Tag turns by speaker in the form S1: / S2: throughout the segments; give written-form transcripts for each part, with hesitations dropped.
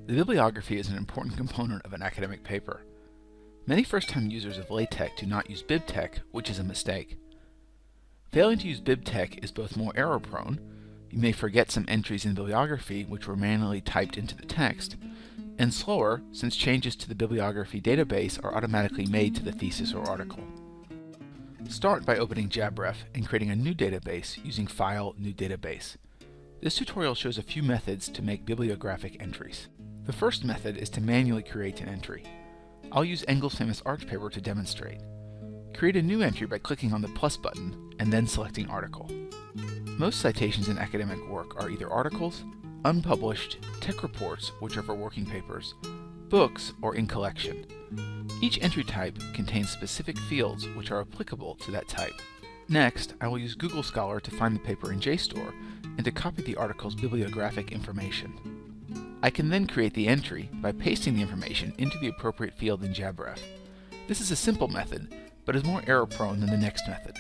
S1: The bibliography is an important component of an academic paper. Many first-time users of LaTeX do not use BibTeX, which is a mistake. Failing to use BibTeX is both more error-prone, you may forget some entries in the bibliography which were manually typed into the text, and slower since changes to the bibliography database are automatically made to the thesis or article. Start by opening JabRef and creating a new database using File, New Database. This tutorial shows a few methods to make bibliographic entries. The first method is to manually create an entry. I'll use Engel's famous arch paper to demonstrate. Create a new entry by clicking on the plus button and then selecting Article. Most citations in academic work are either articles, unpublished, tech reports, which are for working papers, books, or in collection. Each entry type contains specific fields which are applicable to that type. Next, I will use Google Scholar to find the paper in JSTOR and to copy the article's bibliographic information. I can then create the entry by pasting the information into the appropriate field in JabRef. This is a simple method, but is more error-prone than the next method.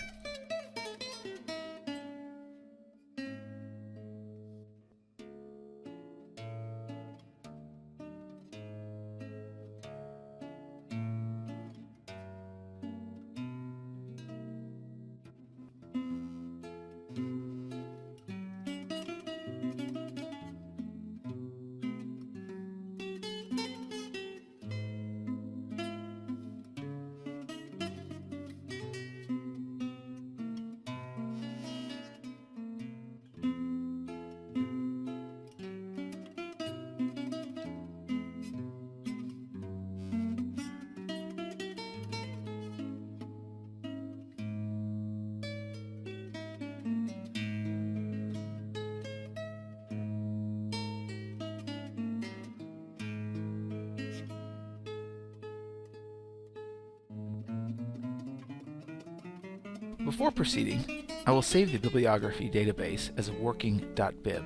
S1: Before proceeding, I will save the bibliography database as a working.bib.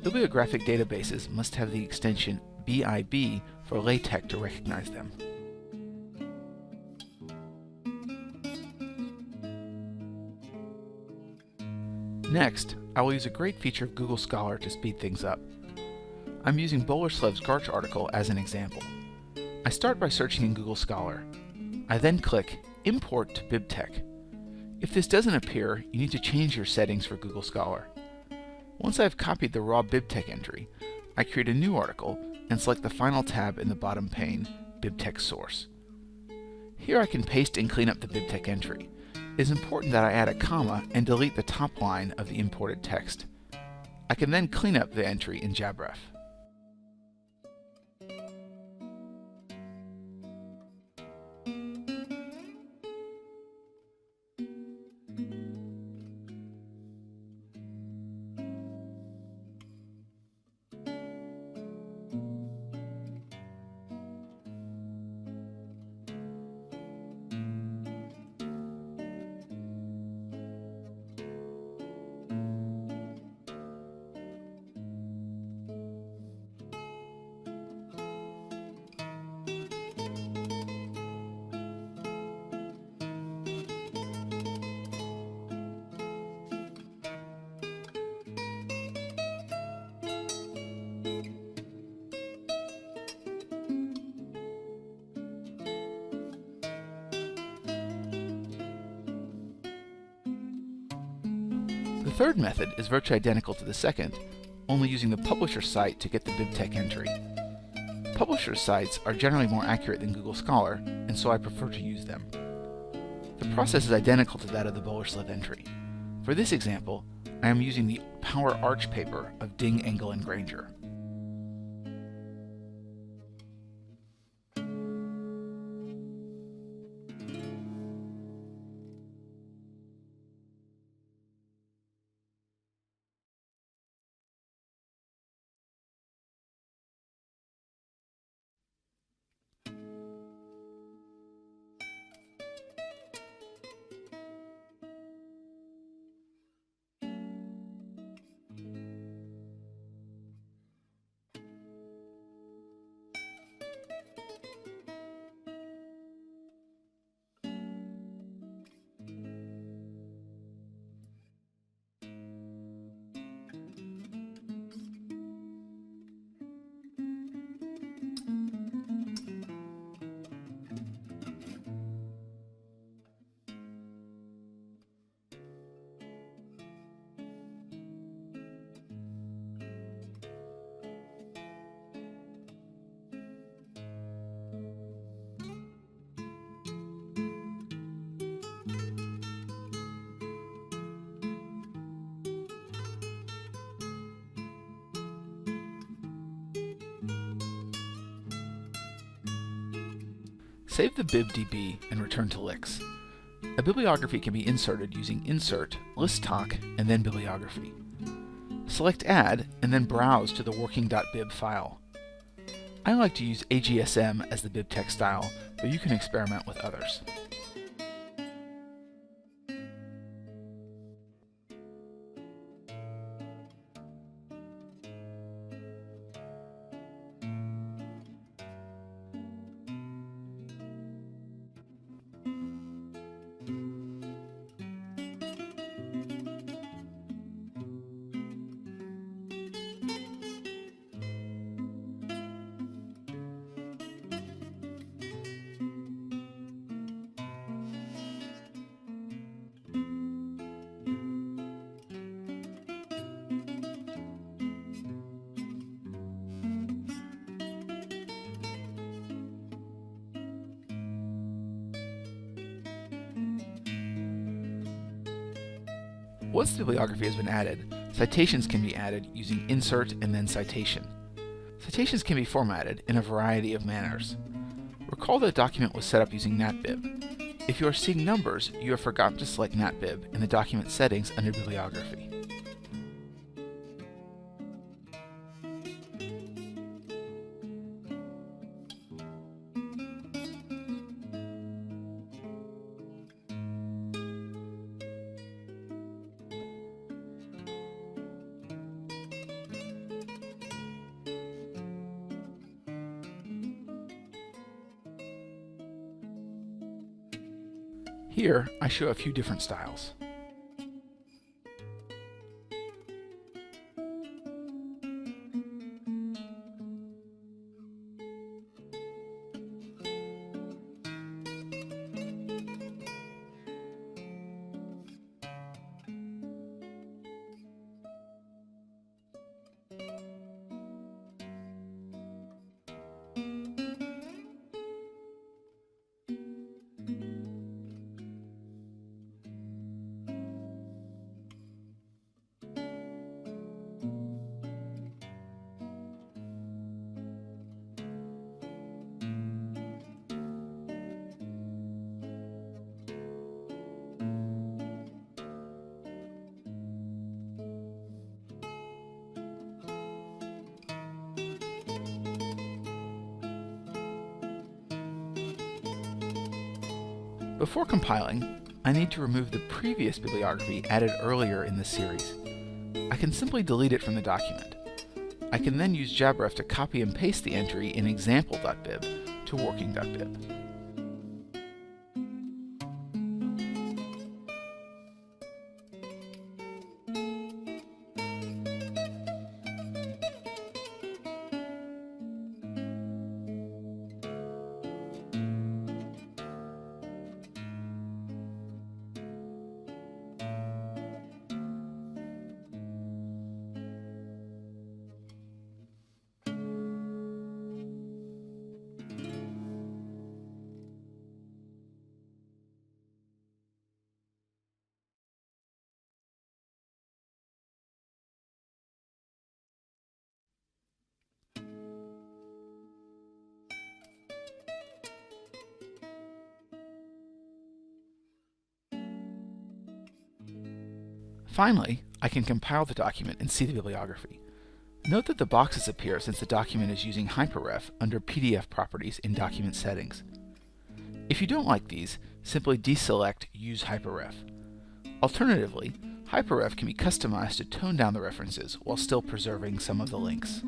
S1: Bibliographic databases must have the extension BIB for LaTeX to recognize them. Next, I will use a great feature of Google Scholar to speed things up. I'm using Bolerslev's Garch article as an example. I start by searching in Google Scholar. I then click Import to BibTeX. If this doesn't appear, you need to change your settings for Google Scholar. Once I've copied the raw BibTeX entry, I create a new article and select the final tab in the bottom pane, BibTeX Source. Here I can paste and clean up the BibTeX entry. It is important that I add a comma and delete the top line of the imported text. I can then clean up the entry in JabRef. The third method is virtually identical to the second, only using the publisher site to get the BibTeX entry. Publisher sites are generally more accurate than Google Scholar, and so I prefer to use them. The process is identical to that of the Bolerslev entry. For this example, I am using the Power Arch paper of Ding, Engel, and Granger. Save the BibDB and return to LyX. A bibliography can be inserted using Insert, ListTalk, and then Bibliography. Select Add, and then browse to the working.bib file. I like to use AGSM as the Bibtex style, but you can experiment with others. Once the bibliography has been added, citations can be added using Insert and then Citation. Citations can be formatted in a variety of manners. Recall that the document was set up using NatBib. If you are seeing numbers, you have forgotten to select NatBib in the document settings under Bibliography. Here, I show a few different styles. Before compiling, I need to remove the previous bibliography added earlier in this series. I can simply delete it from the document. I can then use JabRef to copy and paste the entry in example.bib to working.bib. Finally, I can compile the document and see the bibliography. Note that the boxes appear since the document is using Hyperref under PDF properties in Document Settings. If you don't like these, simply deselect Use Hyperref. Alternatively, Hyperref can be customized to tone down the references while still preserving some of the links.